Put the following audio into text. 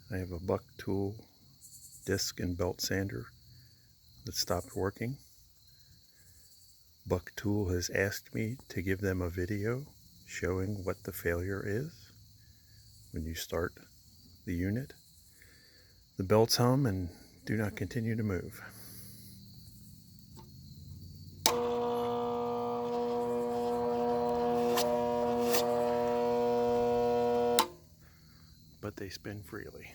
I have a Buck Tool disc and belt sander that stopped working. Buck Tool has asked me to give them a video showing what the failure is when you start the unit. The belts hum and do not continue to move. But they spin freely.